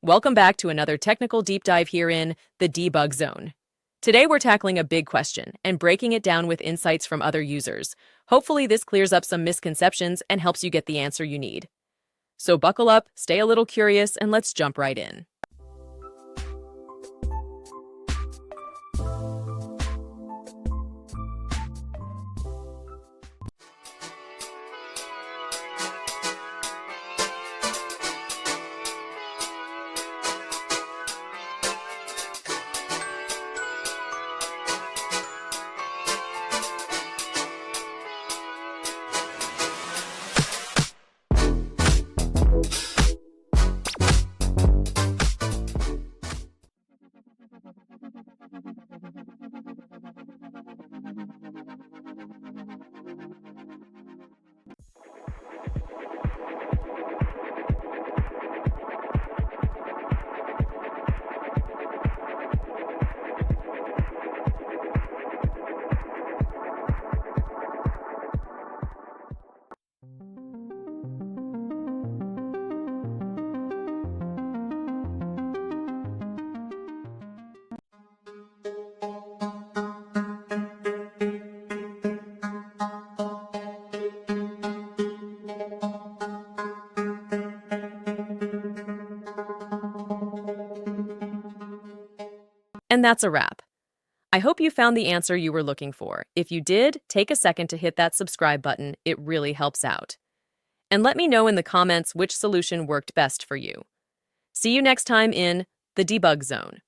Welcome back to another technical deep dive here in the debug zone. Today we're tackling a big question and breaking it down with insights from other users. Hopefully this clears up some misconceptions and helps you get the answer you need. So buckle up, stay a little curious, and let's jump right in. And that's a wrap. I hope you found the answer you were looking for. If you did, take a second to hit that subscribe button. It really helps out. And let me know in the comments which solution worked best for you. See you next time in the debug zone.